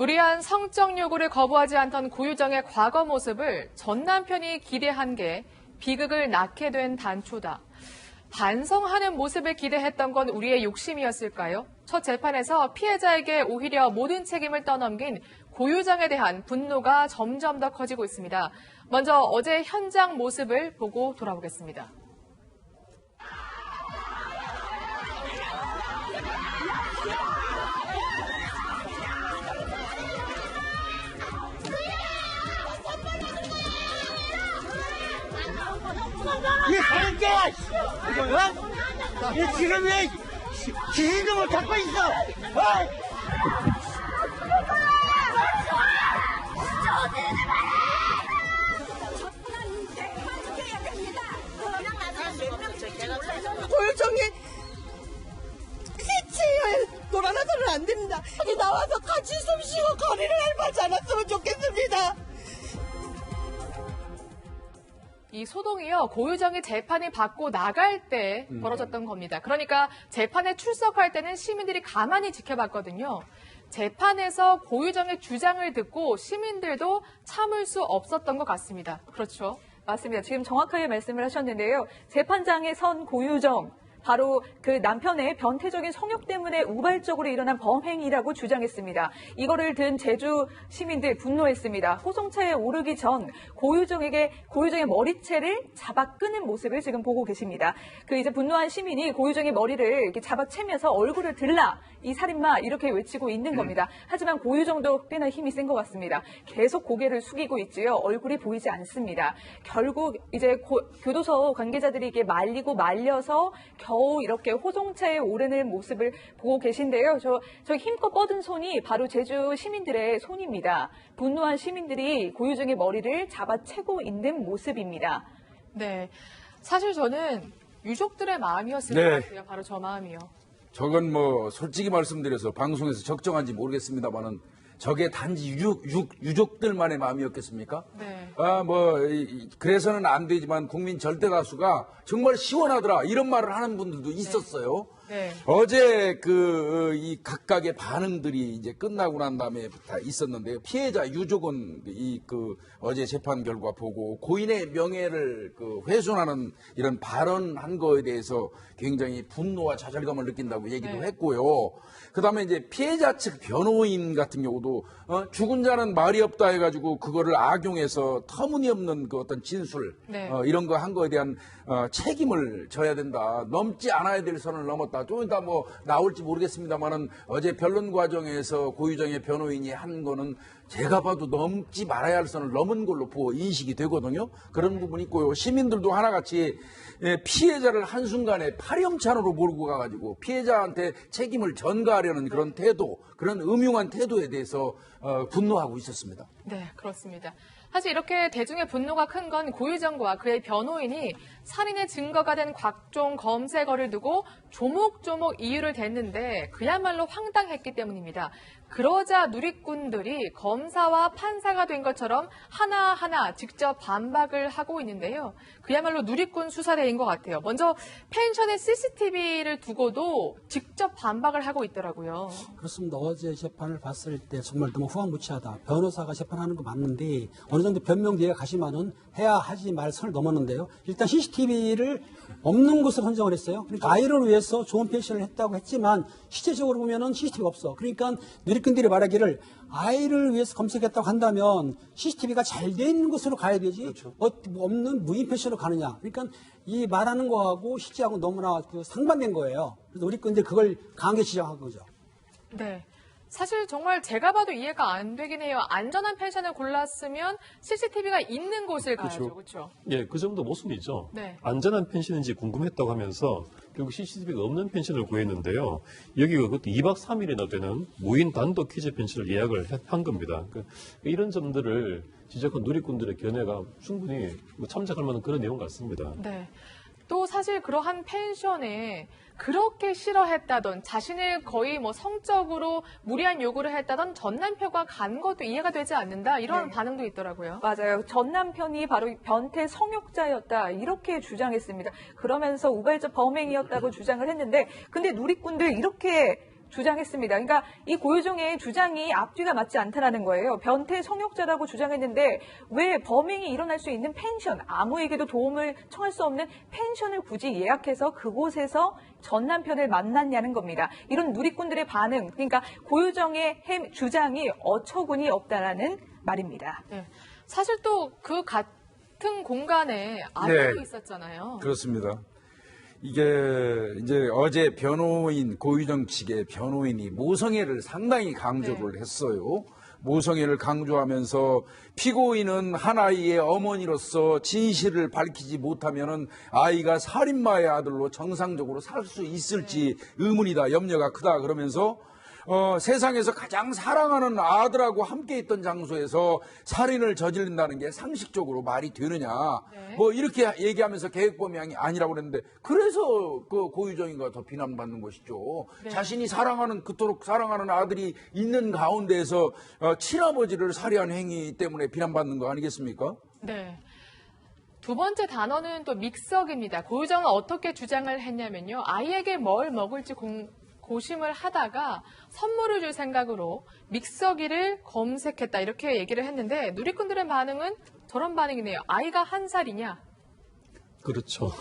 무리한 성적 요구를 거부하지 않던 고유정의 과거 모습을 전 남편이 기대한 게 비극을 낳게 된 단초다. 반성하는 모습을 기대했던 건 우리의 욕심이었을까요? 첫 재판에서 피해자에게 오히려 모든 책임을 떠넘긴 고유정에 대한 분노가 점점 더 커지고 있습니다. 먼저 어제 현장 모습을 보고 돌아보겠습니다. 하는 게야! 이 지금 왜 지금을 잡고 있어? 고유정이 해치에 놀아나서는 안 됩니다. 여기 나와서 같이 숨 쉬고 거리를 밟지 않았으면 좋겠습니다. 이 소동이요, 고유정이 재판을 받고 나갈 때 벌어졌던 겁니다. 그러니까 재판에 출석할 때는 시민들이 가만히 지켜봤거든요. 재판에서 고유정의 주장을 듣고 시민들도 참을 수 없었던 것 같습니다. 그렇죠? 맞습니다. 지금 정확하게 말씀을 하셨는데요. 재판장에 선 고유정, 바로 그 남편의 변태적인 성욕 때문에 우발적으로 일어난 범행이라고 주장했습니다. 이거를 든 제주 시민들 분노했습니다. 호송차에 오르기 전 고유정의 머리채를 잡아 끄는 모습을 지금 보고 계십니다. 그 이제 분노한 시민이 고유정의 머리를 이렇게 잡아 채면서 얼굴을 들라, 이 살인마 이렇게 외치고 있는 겁니다. 하지만 고유정도 꽤나 힘이 센 것 같습니다. 계속 고개를 숙이고 있지요. 얼굴이 보이지 않습니다. 결국 이제 교도소 관계자들이 이게 말리고 말려서 겨우 이렇게 호송차에 오르는 모습을 보고 계신데요. 저 힘껏 뻗은 손이 바로 제주 시민들의 손입니다. 분노한 시민들이 고유정의 머리를 잡아채고 있는 모습입니다. 네. 사실 저는 유족들의 마음이었을 네. 것 같아요. 바로 저 마음이요. 저건 뭐 솔직히 말씀드려서 방송에서 적정한지 모르겠습니다만은 저게 단지 유족들만의 마음이었겠습니까? 네. 그래서는 안 되지만 국민 절대 다수가 정말 시원하더라 이런 말을 하는 분들도 있었어요. 네. 어제 이 각각의 반응들이 이제 끝나고 난 다음에 다 있었는데요. 피해자 유족은 어제 재판 결과 보고 고인의 명예를 훼손하는 이런 발언한 거에 대해서 굉장히 분노와 좌절감을 느낀다고 얘기도 네. 했고요. 그다음에 이제 피해자 측 변호인 같은 경우도 죽은 자는 말이 없다 해가지고 그거를 악용해서 터무니없는 그 어떤 진술 네. 이런 거 한 거에 대한 책임을 져야 된다. 넘지 않아야 될 선을 넘었다. 좀 이따 뭐 나올지 모르겠습니다만은 어제 변론 과정에서 고유정의 변호인이 한 거는 제가 봐도 넘지 말아야 할 선을 넘은 걸로 인식이 되거든요. 그런 부분이 있고요. 시민들도 하나같이 피해자를 한순간에 파렴치한으로 몰고 가가지고 피해자한테 책임을 전가하려는 그런 태도, 그런 음흉한 태도에 대해서 분노하고 있었습니다. 네, 그렇습니다. 사실 이렇게 대중의 분노가 큰 건 고유정과 그의 변호인이 살인의 증거가 된 각종 검색어를 두고 조목조목 이유를 댔는데 그야말로 황당했기 때문입니다. 그러자 누리꾼들이 검사와 판사가 된 것처럼 하나하나 직접 반박을 하고 있는데요. 그야말로 누리꾼 수사대인 것 같아요. 먼저 펜션의 CCTV를 두고도 직접 반박을 하고 있더라고요. 그렇습니다. 어제 재판을 봤을 때 정말 너무 후한무치하다. 변호사가 재판하는 거 맞는데 어느 정도 변명 뒤에 가시면은 해야 하지 말 선을 넘었는데요. 일단 CCTV를 없는 곳을 선정을 했어요. 그러니까 아이를 위해서 좋은 펜션을 했다고 했지만 실제적으로 보면은 CCTV가 없어. 그러니까 누리꾼들이 말하기를 아이를 위해서 검색했다고 한다면 CCTV가 잘 돼 있는 곳으로 가야 되지. 그렇죠. 없는 무인 펜션으로 가느냐. 그러니까 이 말하는 거하고 실제하고 너무나 상반된 거예요. 그래서 누리꾼들이 그걸 강하게 지적한 거죠. 네. 사실 정말 제가 봐도 이해가 안 되긴 해요. 안전한 펜션을 골랐으면 CCTV가 있는 곳을 가야죠. 그렇죠? 예, 그 정도 모순이죠. 네. 안전한 펜션인지 궁금했다고 하면서 결국 CCTV가 없는 펜션을 구했는데요. 여기가 그것도 2박 3일이나 되는 무인 단독 퀴즈 펜션을 예약을 한 겁니다. 그러니까 이런 점들을 지적한 누리꾼들의 견해가 충분히 참작할 만한 그런 내용 같습니다. 네. 또 사실 그러한 펜션에 그렇게 싫어했다던 자신을 거의 뭐 성적으로 무리한 요구를 했다던 전 남편과 간 것도 이해가 되지 않는다 이런 네. 반응도 있더라고요. 맞아요. 전 남편이 바로 변태 성욕자였다 이렇게 주장했습니다. 그러면서 우발적 범행이었다고 주장을 했는데 근데 누리꾼들 이렇게 주장했습니다. 그러니까 이 고유정의 주장이 앞뒤가 맞지 않다라는 거예요. 변태 성역자라고 주장했는데 왜 범행이 일어날 수 있는 펜션, 아무에게도 도움을 청할 수 없는 펜션을 굳이 예약해서 그곳에서 전 남편을 만났냐는 겁니다. 이런 누리꾼들의 반응, 그러니까 고유정의 주장이 어처구니 없다라는 말입니다. 네. 사실 또 그 같은 공간에 아이도 네. 있었잖아요. 그렇습니다. 이게 이제 어제 변호인 고유정 측의 변호인이 모성애를 상당히 강조를 했어요. 모성애를 강조하면서 피고인은 한 아이의 어머니로서 진실을 밝히지 못하면은 아이가 살인마의 아들로 정상적으로 살 수 있을지 의문이다, 염려가 크다 그러면서 세상에서 가장 사랑하는 아들하고 함께 있던 장소에서 살인을 저지른다는 게 상식적으로 말이 되느냐. 뭐 이렇게 얘기하면서 계획범행이 아니라고 그랬는데 그래서 그 고유정이가 더 비난받는 것이죠. 자신이 그토록 사랑하는 아들이 있는 가운데에서 친아버지를 살해한 행위 때문에 비난받는 거 아니겠습니까? 네. 두 번째 단어는 또 믹석입니다. 고유정은 어떻게 주장을 했냐면요. 아이에게 뭘 먹을지 고심을 하다가 선물을 줄 생각으로 믹서기를 검색했다 이렇게 얘기를 했는데 누리꾼들의 반응은 저런 반응이네요. 아이가 1살이냐? 그렇죠.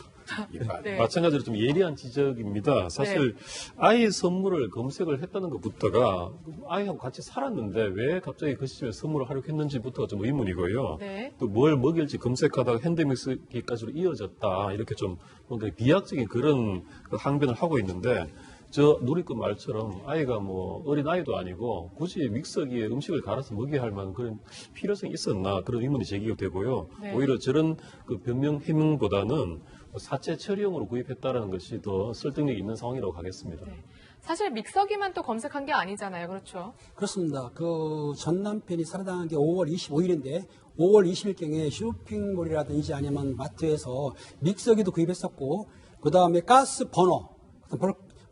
네. 마찬가지로 좀 예리한 지적입니다. 사실 아이 선물을 검색을 했다는 것부터가 아이하고 같이 살았는데 왜 갑자기 그 시점에 선물을 하려고 했는지부터가 좀 의문이고요. 네. 또 뭘 먹일지 검색하다가 핸드믹스기까지로 이어졌다. 이렇게 좀 뭔가 비약적인 그런 항변을 하고 있는데 저 누리꾼 말처럼 아이가 뭐 어린 아이도 아니고 굳이 믹서기에 음식을 갈아서 먹여야 할 만한 그런 필요성이 있었나 그런 의문이 제기가 되고요. 네. 오히려 저런 그 변명 해명보다는 사체 처리용으로 구입했다는 것이 더 설득력이 있는 상황이라고 하겠습니다. 네. 사실 믹서기만 또 검색한 게 아니잖아요. 그렇죠? 그렇습니다. 그 전 남편이 살해당한 게 5월 25일인데 5월 20일경에 쇼핑몰이라든지 아니면 마트에서 믹서기도 구입했었고 그 다음에 가스 버너,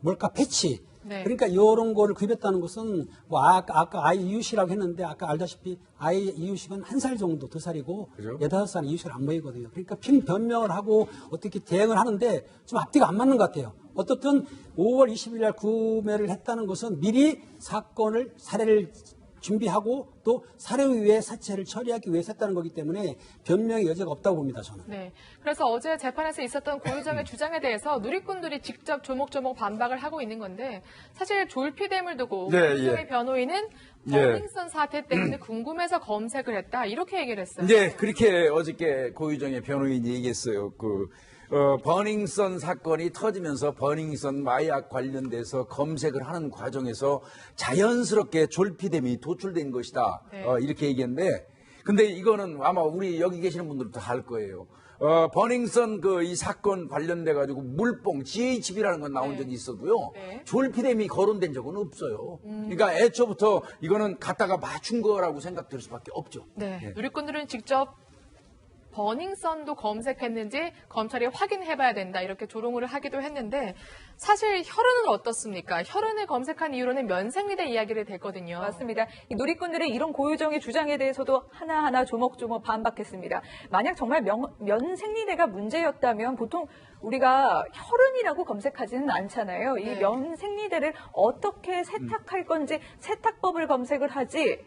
몰카 패치. 네. 그러니까 이런 거를 구입했다는 것은 뭐 아까 아이 이유식이라고 했는데 아까 알다시피 아이 이유식은 1살 정도, 2살이고 그죠? 4-5살 이유식을 안 보이거든요. 그러니까 변명을 하고 어떻게 대응을 하는데 좀 앞뒤가 안 맞는 것 같아요. 어떻든 5월 20일 날 구매를 했다는 것은 미리 살해를 준비하고 또 살해 후에 사체를 처리하기 위해서 했다는 거기 때문에 변명의 여지가 없다고 봅니다, 저는. 네. 그래서 어제 재판에서 있었던 고유정의 주장에 대해서 누리꾼들이 직접 조목조목 반박을 하고 있는 건데 사실 졸피뎀을 두고 네, 고유정의 예. 변호인은 버닝썬 사태 때문에 궁금해서 검색을 했다 이렇게 얘기를 했어요. 네, 그렇게 어저께 고유정의 변호인이 얘기했어요. 버닝썬 사건이 터지면서 버닝썬 마약 관련돼서 검색을 하는 과정에서 자연스럽게 졸피뎀이 도출된 것이다. 네. 이렇게 얘기했는데, 근데 이거는 아마 우리 여기 계시는 분들도 다 알 거예요. 버닝썬 이 사건 관련돼가지고 물뽕, GHB라는 건 나온 네. 적이 있어도요. 네. 졸피뎀이 거론된 적은 없어요. 그러니까 애초부터 이거는 갖다가 맞춘 거라고 생각될 수밖에 없죠. 네. 누리꾼들은 직접 버닝썬도 검색했는지 검찰이 확인해봐야 된다 이렇게 조롱을 하기도 했는데 사실 혈흔은 어떻습니까? 혈흔을 검색한 이유로는 면생리대 이야기를 됐거든요. 맞습니다. 이 누리꾼들은 이런 고유정의 주장에 대해서도 하나하나 조목조목 반박했습니다. 만약 정말 면생리대가 문제였다면 보통 우리가 혈흔이라고 검색하지는 않잖아요. 이 네. 면생리대를 어떻게 세탁할 건지 세탁법을 검색을 하지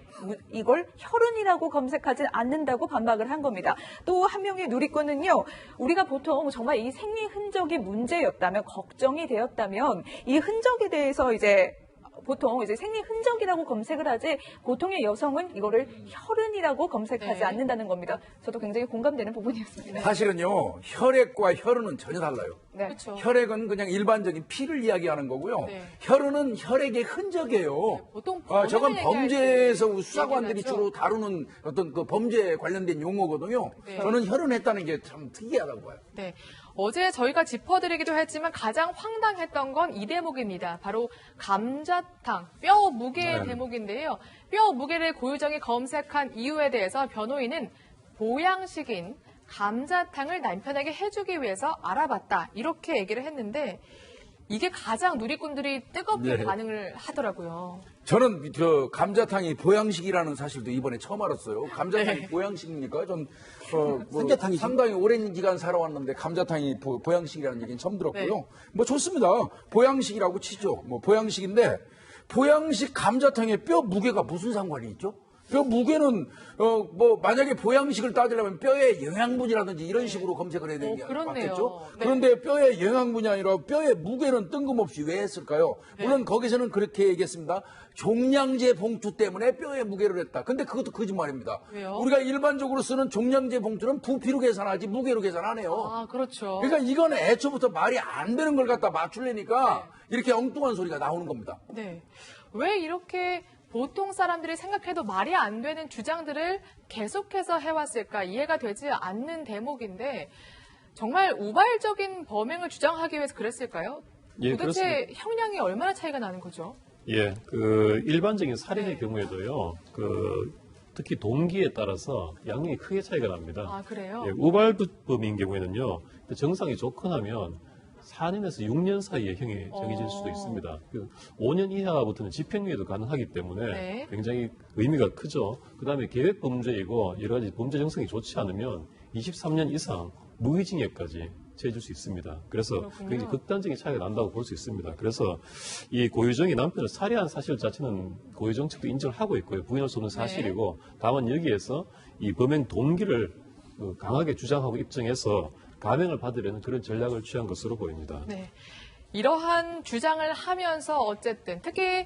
이걸 혈흔이라고 검색하지 않는다고 반박을 한 겁니다. 또 한 명의 누리꾼은요. 우리가 보통 정말 이 생리 흔적이 문제였다면 걱정이 되었다면 이 흔적에 대해서 보통 생리 흔적이라고 검색을 하지 보통의 여성은 이거를 혈흔이라고 검색하지 네. 않는다는 겁니다. 저도 굉장히 공감되는 부분이었습니다. 사실은요, 혈액과 혈흔은 전혀 달라요. 네. 그렇죠. 혈액은 그냥 일반적인 피를 이야기하는 거고요. 네. 혈흔은 혈액의 흔적이에요. 보통 저건 범인을 범죄에서 얘기할 때 수사관들이 얘기하죠. 주로 다루는 어떤 그 범죄에 관련된 용어거든요. 네. 저는 혈흔했다는 게 참 특이하다고 봐요. 네. 어제 저희가 짚어드리기도 했지만 가장 황당했던 건 이 대목입니다. 바로 감자탕, 뼈 무게의 네. 대목인데요. 뼈 무게를 고유정이 검색한 이유에 대해서 변호인은 보양식인 감자탕을 남편에게 해주기 위해서 알아봤다. 이렇게 얘기를 했는데 이게 가장 누리꾼들이 뜨겁게 네. 반응을 하더라고요. 저는 감자탕이 보양식이라는 사실도 이번에 처음 알았어요. 감자탕이 보양식입니까? 전 삼계탕이죠. 상당히 오랜 기간 살아왔는데 감자탕이 보양식이라는 얘기는 처음 들었고요. 네. 뭐 좋습니다. 보양식이라고 치죠. 뭐 보양식인데 보양식 감자탕에 뼈 무게가 무슨 상관이 있죠? 뼈 무게는 뭐 만약에 보양식을 따지려면 뼈의 영양분이라든지 이런 식으로 검색을 해야 되는 게 그렇네요. 맞겠죠? 네. 그런데 뼈의 영양분이 아니라 뼈의 무게는 뜬금없이 왜 했을까요? 물론 거기서는 그렇게 얘기했습니다. 종량제 봉투 때문에 뼈의 무게를 했다. 근데 그것도 거짓말입니다. 왜요? 우리가 일반적으로 쓰는 종량제 봉투는 부피로 계산하지 무게로 계산 안 해요. 아, 그렇죠. 그러니까 이건 애초부터 말이 안 되는 걸 갖다 맞추려니까 이렇게 엉뚱한 소리가 나오는 겁니다. 네. 왜 이렇게 보통 사람들이 생각해도 말이 안 되는 주장들을 계속해서 해왔을까 이해가 되지 않는 대목인데 정말 우발적인 범행을 주장하기 위해서 그랬을까요? 예, 도대체 그렇습니다. 형량이 얼마나 차이가 나는 거죠? 예, 그 일반적인 살인의 네. 경우에도요, 특히 동기에 따라서 양형이 크게 차이가 납니다. 아, 그래요? 예, 우발범인 경우에는요, 정상이 접근하면 4년에서 6년 사이에 형이 정해질 수도 있습니다. 5년 이하부터는 집행유예도 가능하기 때문에 네. 굉장히 의미가 크죠. 그 다음에 계획 범죄이고 여러 가지 범죄 정성이 좋지 않으면 23년 이상 무기징역까지 처해질 수 있습니다. 그래서 그렇군요. 굉장히 극단적인 차이가 난다고 볼 수 있습니다. 그래서 이 고유정이 남편을 살해한 사실 자체는 고유정 측도 인정을 하고 있고요. 부인할 수 없는 사실이고 다만 여기에서 이 범행 동기를 강하게 주장하고 입증해서 감형을 받으려는 그런 전략을 취한 것으로 보입니다. 네. 이러한 주장을 하면서 어쨌든 특히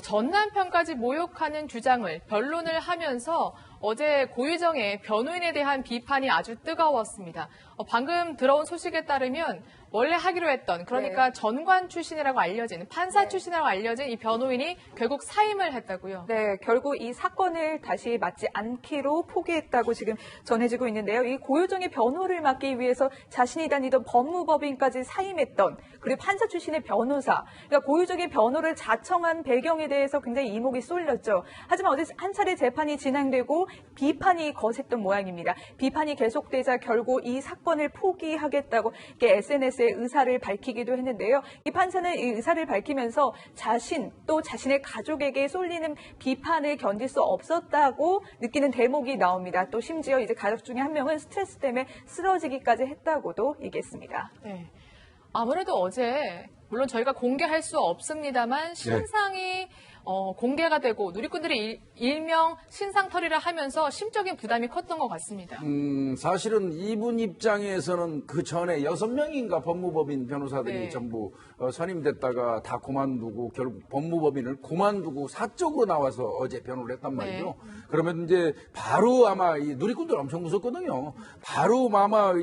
전 남편까지 모욕하는 주장을 변론을 하면서 어제 고유정의 변호인에 대한 비판이 아주 뜨거웠습니다. 방금 들어온 소식에 따르면 원래 하기로 했던 그러니까 전관 출신이라고 알려진 판사 출신이라고 알려진 이 변호인이 결국 사임을 했다고요. 네, 결국 이 사건을 다시 맡지 않기로 포기했다고 지금 전해지고 있는데요. 이 고유정의 변호를 맡기 위해서 자신이 다니던 법무법인까지 사임했던 그리고 판사 출신의 변호사, 그러니까 고유정의 변호를 자청한 배경에 대해서 굉장히 이목이 쏠렸죠. 하지만 어제 한 차례 재판이 진행되고 비판이 거셌던 모양입니다. 비판이 계속되자 결국 이 사건을 포기하겠다고 이렇게 SNS에 의사를 밝히기도 했는데요. 이 판사는 이 의사를 밝히면서 자신 또 자신의 가족에게 쏠리는 비판을 견딜 수 없었다고 느끼는 대목이 나옵니다. 또 심지어 이제 가족 중에 한 명은 스트레스 때문에 쓰러지기까지 했다고도 얘기했습니다. 네. 아무래도 어제 물론 저희가 공개할 수 없습니다만 신상이 공개가 되고 누리꾼들이 일명 신상털이를 하면서 심적인 부담이 컸던 것 같습니다. 사실은 이분 입장에서는 그 전에 6명인가 법무법인 변호사들이 네. 전부 선임됐다가 다 그만두고 결국 법무법인을 그만두고 사적으로 나와서 어제 변호를 했단 말이죠. 네. 그러면 이제 바로 아마 이 누리꾼들 엄청 무섭거든요. 바로 아마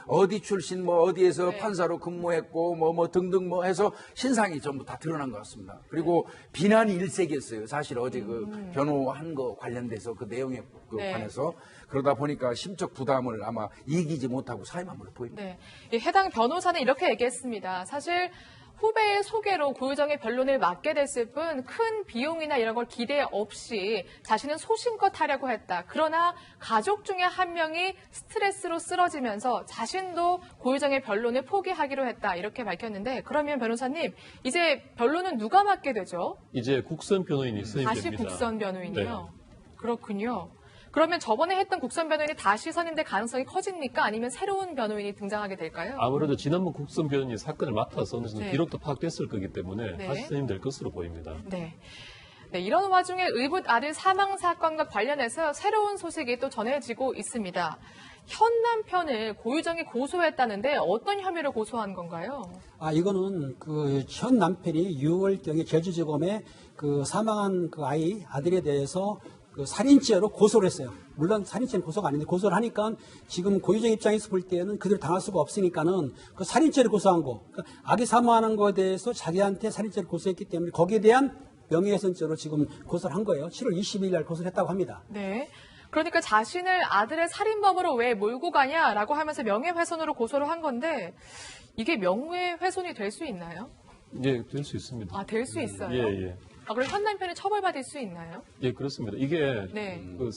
어디 출신 뭐 어디에서 네. 판사로 근무했고 뭐 등등 뭐 해서 신상이 전부 다 드러난 것 같습니다. 그리고 비난이 일색이었어요. 사실 어제 그 변호한 거 관련돼서 그 내용에 네. 관해서 그러다 보니까 심적 부담을 아마 이기지 못하고 사임한 걸로 보입니다. 네. 이 해당 변호사는 이렇게 얘기했습니다. 사실 후배의 소개로 고유정의 변론을 맡게 됐을 뿐 큰 비용이나 이런 걸 기대 없이 자신은 소신껏 하려고 했다. 그러나 가족 중에 한 명이 스트레스로 쓰러지면서 자신도 고유정의 변론을 포기하기로 했다. 이렇게 밝혔는데 그러면 변호사님 이제 변론은 누가 맡게 되죠? 이제 국선 변호인이 선임됩니다. 다시 국선 변호인이요? 네. 그렇군요. 그러면 저번에 했던 국선 변호인이 다시 선임될 가능성이 커집니까? 아니면 새로운 변호인이 등장하게 될까요? 아무래도 지난번 국선 변호인이 사건을 맡아서 어느 정도 네. 기록도 파악됐을 거기 때문에 네. 다시 선임될 것으로 보입니다. 네. 네, 이런 와중에 의붓 아들 사망 사건과 관련해서 새로운 소식이 또 전해지고 있습니다. 현 남편을 고유정이 고소했다는데 어떤 혐의로 고소한 건가요? 이거는 그 현 남편이 6월경에 제주지검에 그 사망한 그 아들에 대해서 그 살인죄로 고소를 했어요. 물론 살인죄는 고소가 아닌데 고소를 하니까 지금 고유정 입장에서 볼 때는 그대로 당할 수가 없으니까는 그 살인죄를 고소한 거, 그러니까 아기 사망하는 거에 대해서 자기한테 살인죄를 고소했기 때문에 거기에 대한 명예훼손죄로 지금 고소를 한 거예요. 7월 22일 날 고소를 했다고 합니다. 네. 그러니까 자신을 아들의 살인범으로 왜 몰고 가냐라고 하면서 명예훼손으로 고소를 한 건데 이게 명예훼손이 될 수 있나요? 예, 될 수 있습니다. 아, 될 수 있어요? 예, 예. 그럼 현 남편이 처벌받을 수 있나요? 예, 그렇습니다. 이게 네. 그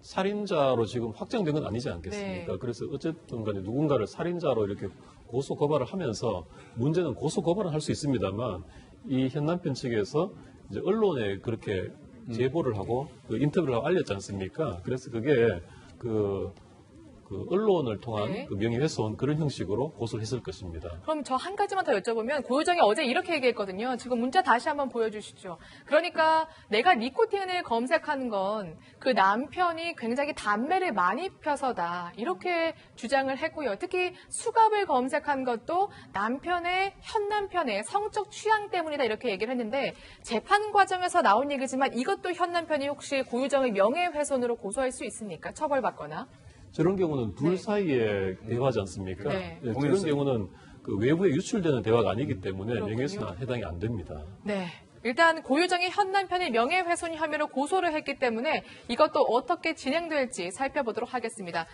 살인자로 지금 확정된 건 아니지 않겠습니까? 네. 그래서 어쨌든 간에 누군가를 살인자로 이렇게 고소 고발을 하면서 문제는 고소 고발은 할 수 있습니다만 이 현 남편 측에서 이제 언론에 그렇게 제보를 하고 그 인터뷰를 하고 알렸지 않습니까? 그래서 그게 그 그 언론을 통한 네. 그 명예훼손 그런 형식으로 고소를 했을 것입니다. 그럼 저 한 가지만 더 여쭤보면 고유정이 어제 이렇게 얘기했거든요. 지금 문자 다시 한번 보여주시죠. 그러니까 내가 니코틴을 검색한 건 그 남편이 굉장히 담배를 많이 펴서다 이렇게 주장을 했고요. 특히 수갑을 검색한 것도 현 남편의 성적 취향 때문이다 이렇게 얘기를 했는데 재판 과정에서 나온 얘기지만 이것도 현 남편이 혹시 고유정의 명예훼손으로 고소할 수 있습니까? 처벌받거나. 저런 경우는 둘 네. 사이의 대화지 않습니까? 네. 네, 저런 경우는 그 외부에 유출되는 대화가 아니기 때문에 그렇군요. 명예훼손 해당이 안 됩니다. 네. 일단 고유정이 현 남편의 명예훼손 혐의로 고소를 했기 때문에 이것도 어떻게 진행될지 살펴보도록 하겠습니다.